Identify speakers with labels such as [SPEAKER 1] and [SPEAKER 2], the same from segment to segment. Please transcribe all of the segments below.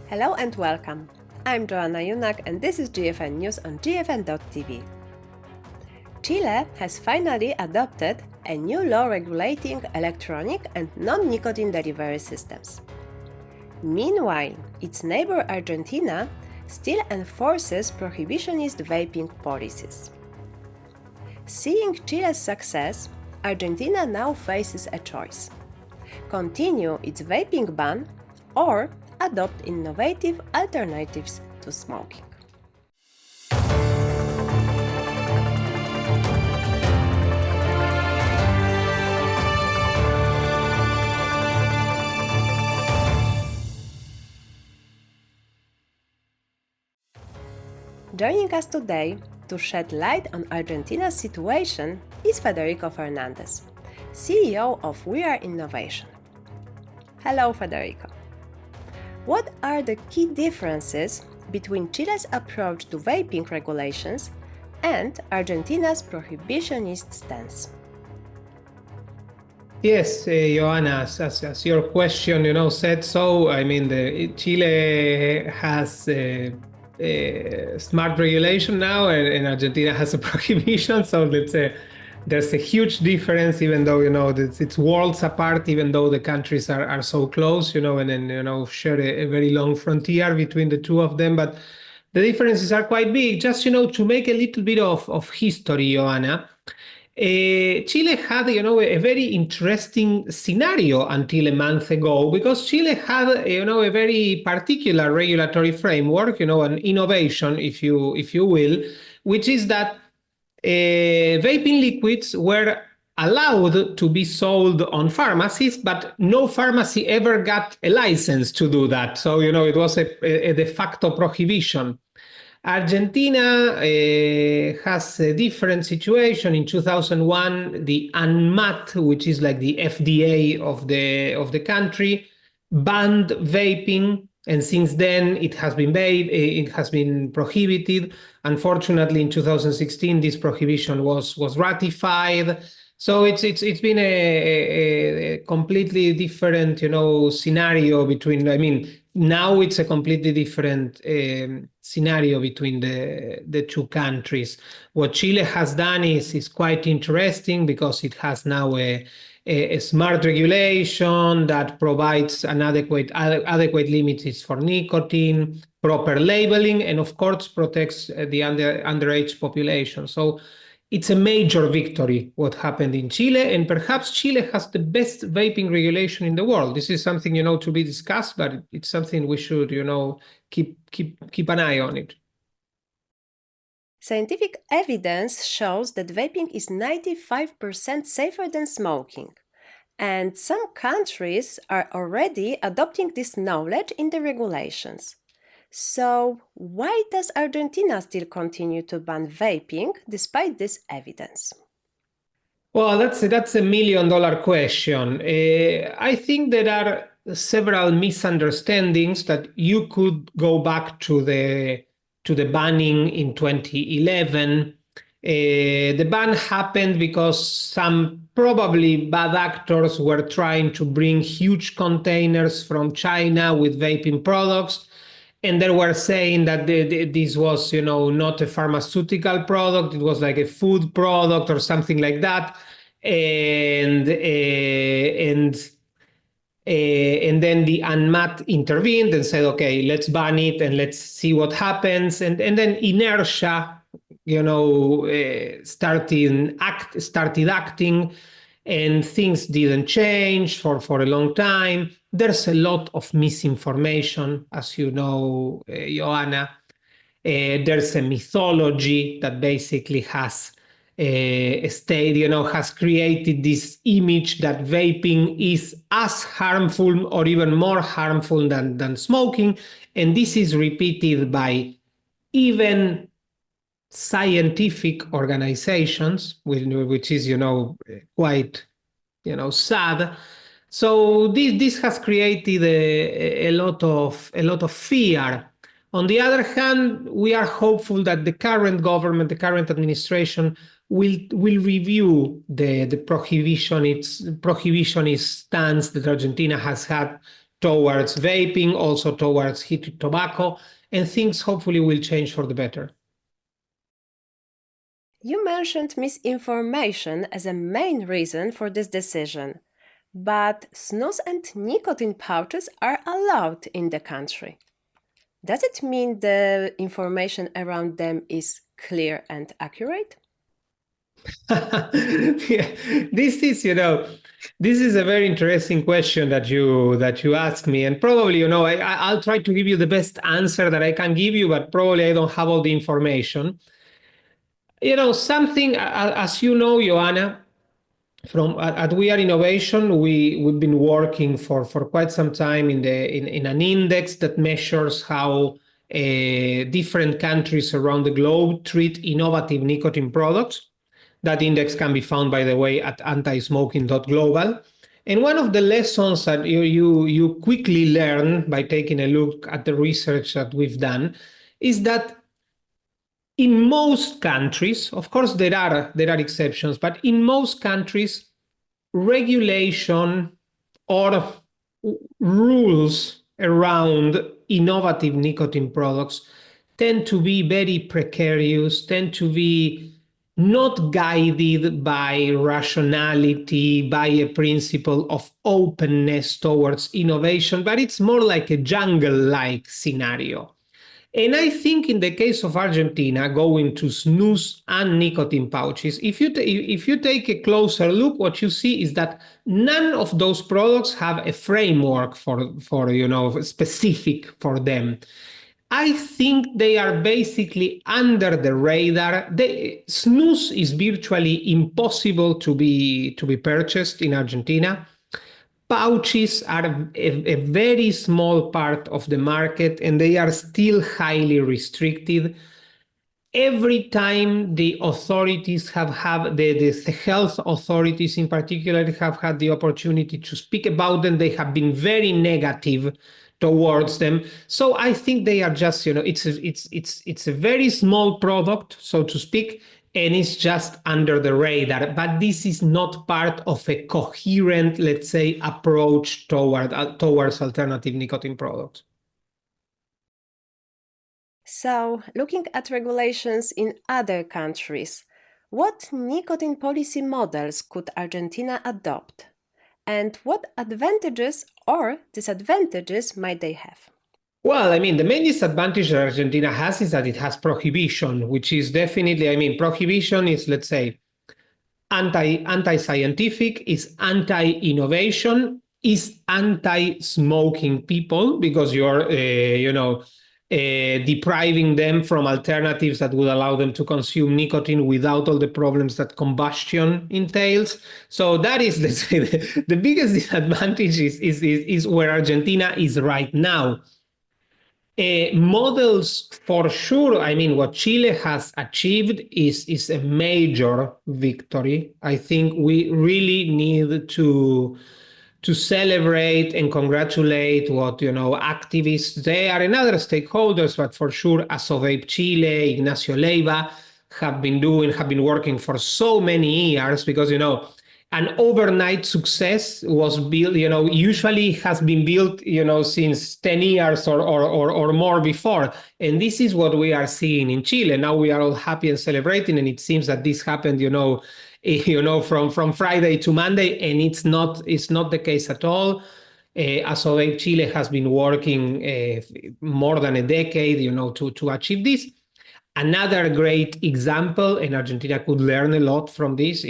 [SPEAKER 1] Hello and welcome. I'm Joanna Junak and this is GFN News on gfn.tv. Chile has finally adopted a new law regulating electronic and non-nicotine delivery systems. Meanwhile, its neighbor Argentina still enforces prohibitionist vaping policies. Seeing Chile's success, Argentina now faces a choice: continue its vaping ban or adopt innovative alternatives to smoking. Joining us today to shed light on Argentina's situation is Federico Fernández, CEO of We Are Innovation. Hello, Federico. What are the key differences between Chile's approach to vaping regulations and Argentina's prohibitionist stance?
[SPEAKER 2] Yes, Joanna, as your question, said so. I mean, Chile has smart regulation now, and Argentina has a prohibition. So let's say there's a huge difference, even though it's worlds apart. Even though the countries are so close, and then share a very long frontier between the two of them, but the differences are quite big. Just to make a little bit of history, Joanna. Chile had, a very interesting scenario until a month ago, because Chile had, a very particular regulatory framework, an innovation, if you will, which is that vaping liquids were allowed to be sold on pharmacies, but no pharmacy ever got a license to do that. So, it was a de facto prohibition. Argentina has a different situation. In 2001, the ANMAT, which is like the FDA of the country, banned vaping, and since then it has been prohibited. Unfortunately, in 2016, this prohibition was ratified. So it's been a completely different scenario between. I mean, now it's a completely different scenario between the two countries. What Chile has done is quite interesting, because it has now a smart regulation that provides an adequate limits for nicotine, proper labeling, and of course protects the underage population. So it's a major victory what happened in Chile, and perhaps Chile has the best vaping regulation in the world. This is something to be discussed, but it's something we should keep an eye on it.
[SPEAKER 1] Scientific evidence shows that vaping is 95% safer than smoking, and some countries are already adopting this knowledge in the regulations. So, why does Argentina still continue to ban vaping despite this evidence?
[SPEAKER 2] Well, that's a $1 million question. I think there are several misunderstandings that you could go back to the banning in 2011. The ban happened because some probably bad actors were trying to bring huge containers from China with vaping products, and they were saying that this was, not a pharmaceutical product. It was like a food product or something like that. And then the ANMAT intervened and said, okay, let's ban it and let's see what happens. And then inertia, started acting, and things didn't change for a long time. There's a lot of misinformation, as you know, Joanna. There's a mythology that basically has has created this image that vaping is as harmful or even more harmful than smoking. And this is repeated by even scientific organizations, which is, quite, sad. So this has created a lot of fear. On the other hand, we are hopeful that the current government, the current administration, will review the prohibitionist stance that Argentina has had towards vaping, also towards heated tobacco, and things hopefully will change for the better.
[SPEAKER 1] You mentioned misinformation as a main reason for this decision, but snus and nicotine pouches are allowed in the country. Does it mean the information around them is clear and accurate?
[SPEAKER 2] Yeah, this is a very interesting question that you ask me, and probably I'll try to give you the best answer that I can give you, but probably I don't have all the information. Something as you know, Joanna, from at We Are Innovation, we've been working for quite some time in an index that measures how different countries around the globe treat innovative nicotine products. That index can be found, by the way, at antismoking.global. And one of the lessons that you quickly learn by taking a look at the research that we've done is that in most countries, of course, there are exceptions, but in most countries, regulation or rules around innovative nicotine products tend to be very precarious, tend to be not guided by rationality, by a principle of openness towards innovation, but it's more like a jungle-like scenario. And I think in the case of Argentina, going to snus and nicotine pouches, if you take a closer look, what you see is that none of those products have a framework for specific for them. I think they are basically under the radar. Snus is virtually impossible to be purchased in Argentina. Pouches are a very small part of the market, and they are still highly restricted. Every time the authorities the health authorities in particular have had the opportunity to speak about them, they have been very negative towards them. So I think they are just, it's a very small product, so to speak, and it's just under the radar. But this is not part of a coherent, let's say, approach towards alternative nicotine products.
[SPEAKER 1] So, looking at regulations in other countries, what nicotine policy models could Argentina adopt? And what advantages or disadvantages might they have?
[SPEAKER 2] Well, I mean, the main disadvantage that Argentina has is that it has prohibition, which is definitely, I mean, prohibition is, let's say, anti-scientific, is anti-innovation, is anti-smoking people, because you're, depriving them from alternatives that would allow them to consume nicotine without all the problems that combustion entails. So that is, let's say, the biggest disadvantage is where Argentina is right now. Models, for sure. I mean, what Chile has achieved is a major victory. I think we really need to celebrate and congratulate what activists there and other stakeholders, but for sure Vape Chile, Ignacio Leiva have been working for so many years, because an overnight success was built, usually has been built, since 10 years or more before. And this is what we are seeing in Chile. Now we are all happy and celebrating, and it seems that this happened, from Friday to Monday, and it's not the case at all. Vape Chile has been working more than a decade, to achieve this. Another great example, and Argentina could learn a lot from this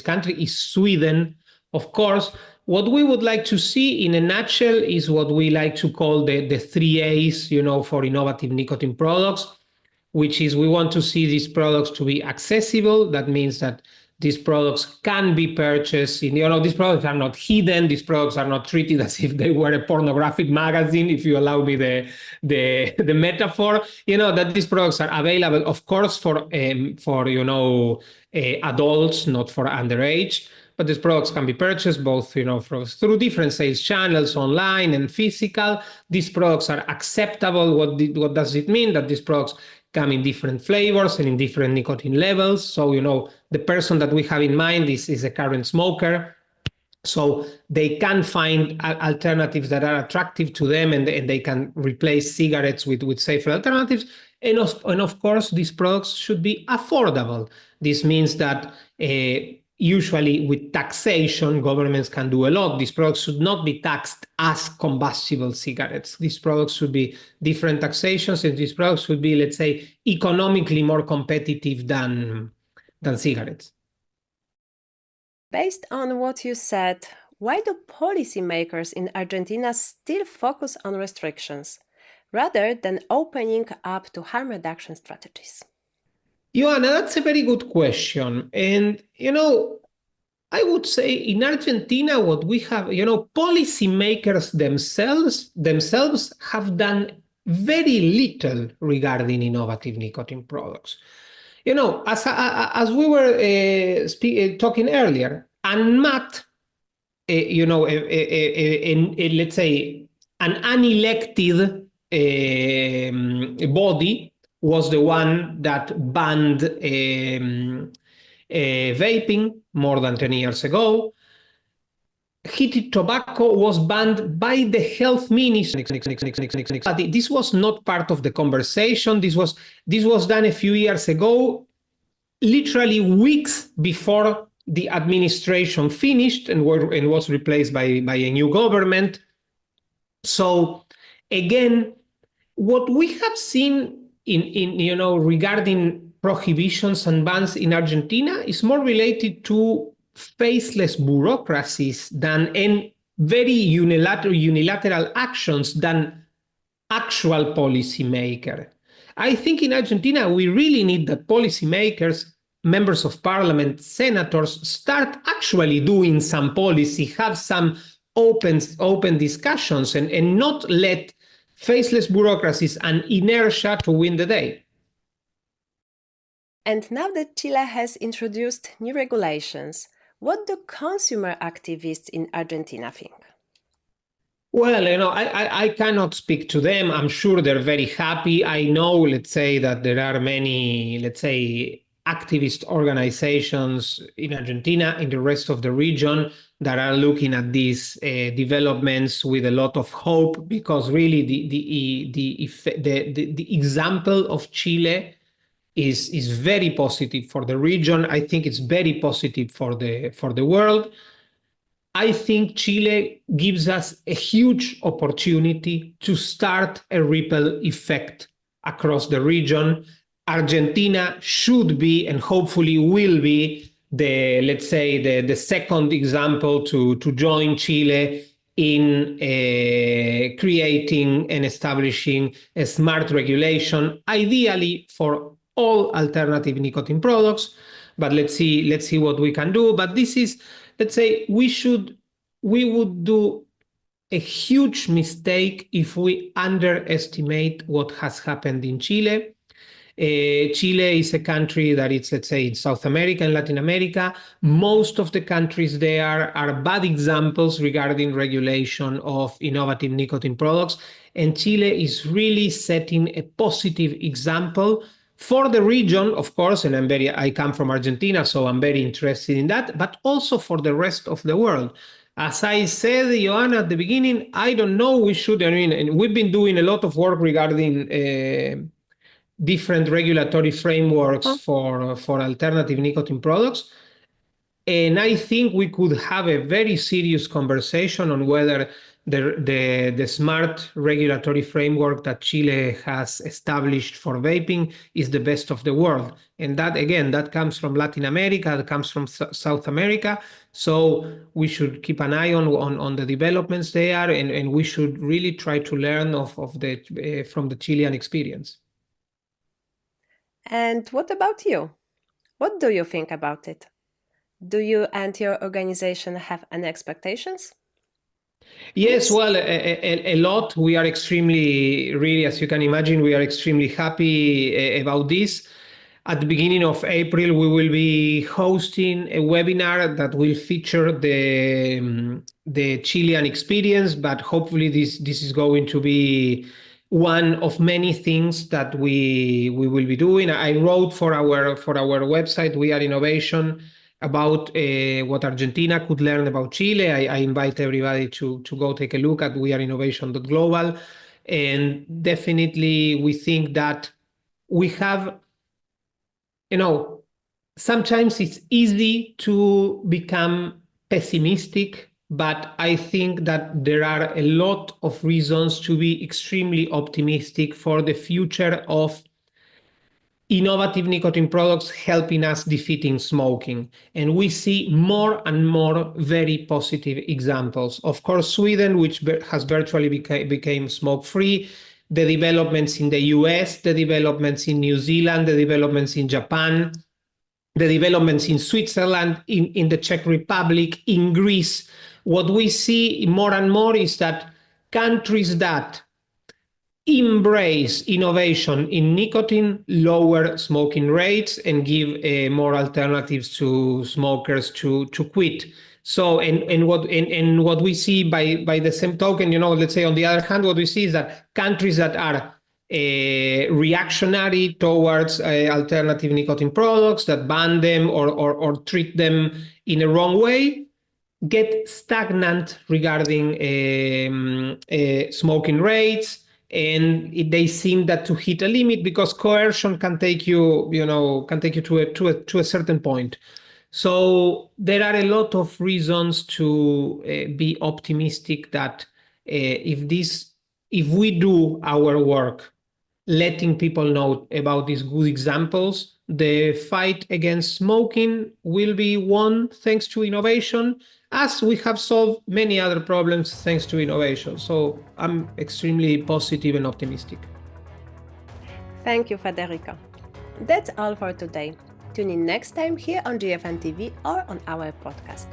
[SPEAKER 2] country, is Sweden. Of course, what we would like to see in a nutshell is what we like to call the 3A's, for innovative nicotine products, which is we want to see these products to be accessible. That means that these products can be purchased. These products are not hidden. These products are not treated as if they were a pornographic magazine, if you allow me the metaphor. That these products are available, of course, for adults, not for underage. But these products can be purchased both, through different sales channels, online and physical. These products are acceptable. What does it mean? That these products come in different flavors and in different nicotine levels. So, the person that we have in mind is a current smoker. So they can find alternatives that are attractive to them, and they can replace cigarettes with safer alternatives. And of course, these products should be affordable. This means that usually with taxation, governments can do a lot. These products should not be taxed as combustible cigarettes. These products should be different taxations, and these products should be, let's say, economically more competitive than cigarettes.
[SPEAKER 1] Based on what you said, why do policymakers in Argentina still focus on restrictions rather than opening up to harm reduction strategies?
[SPEAKER 2] Joanna, that's a very good question. And, I would say in Argentina, what we have, policymakers themselves have done very little regarding innovative nicotine products. As we were talking earlier, UNMAT, let's say an unelected body was the one that banned vaping more than 10 years ago. Heated tobacco was banned by the health ministry. This was not part of the conversation. This was done a few years ago, literally weeks before the administration finished and was replaced by a new government. So again, what we have seen in regarding prohibitions and bans in Argentina is more related to faceless bureaucracies and very unilateral actions than actual policymaker. I think in Argentina, we really need that policymakers, members of parliament, senators start actually doing some policy, have some open discussions, and not let faceless bureaucracies and inertia to win the day.
[SPEAKER 1] And now that Chile has introduced new regulations, what do consumer activists in Argentina think?
[SPEAKER 2] Well, I cannot speak to them. I'm sure they're very happy. I know, let's say, that there are many, let's say, activist organizations in Argentina, in the rest of the region, that are looking at these developments with a lot of hope, because really the example of Chile is very positive for the region. I think it's very positive for the world. I think Chile gives us a huge opportunity to start a ripple effect across the region. Argentina should be, and hopefully will be, let's say, the second example to join Chile in creating and establishing a smart regulation, ideally for all alternative nicotine products. But let's see what we can do. But this is, let's say, we would do a huge mistake if we underestimate what has happened in Chile. Chile is a country that it's, let's say, in South America and Latin America. Most of the countries there are bad examples regarding regulation of innovative nicotine products. And Chile is really setting a positive example for the region, of course, and I come from Argentina, so I'm very interested in that, but also for the rest of the world. As I said, Joanna, at the beginning, I don't know, and we've been doing a lot of work regarding different regulatory frameworks for alternative nicotine products. And I think we could have a very serious conversation on whether the smart regulatory framework that Chile has established for vaping is the best of the world. And that, again, that comes from Latin America, that comes from South America. So we should keep an eye on the developments there, and we should really try to learn from the Chilean experience.
[SPEAKER 1] And what about you? What do you think about it? Do you and your organization have any expectations?
[SPEAKER 2] Yes, well, a lot. We are extremely, really, as you can imagine, we are extremely happy about this. At the beginning of April, we will be hosting a webinar that will feature the Chilean experience, but hopefully this is going to be one of many things that we will be doing. I wrote for our website, We Are Innovation, about what Argentina could learn about Chile. I invite everybody to go take a look at weareinnovation.global. And definitely we think that we have, sometimes it's easy to become pessimistic, but I think that there are a lot of reasons to be extremely optimistic for the future of innovative nicotine products helping us defeating smoking. And we see more and more very positive examples. Of course, Sweden, which has virtually became smoke-free, the developments in the US, the developments in New Zealand, the developments in Japan, the developments in Switzerland, in the Czech Republic, in Greece. What we see more and more is that countries that embrace innovation in nicotine, lower smoking rates, and give more alternatives to smokers to quit. So, and what we see by the same token, let's say on the other hand, what we see is that countries that are reactionary towards alternative nicotine products, that ban them or treat them in a wrong way, get stagnant regarding smoking rates. And they seem that to hit a limit because coercion can take you, to a certain point. So there are a lot of reasons to be optimistic that if we do our work, letting people know about these good examples, the fight against smoking will be won thanks to innovation, as we have solved many other problems thanks to innovation. So I'm extremely positive and optimistic.
[SPEAKER 1] Thank you, Federico. That's all for today. Tune in next time here on GFN TV or on our podcast.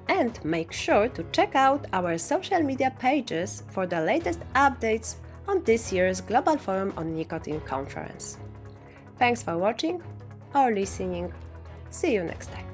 [SPEAKER 1] And make sure to check out our social media pages for the latest updates on this year's Global Forum on Nicotine conference. Thanks for watching or listening. See you next time.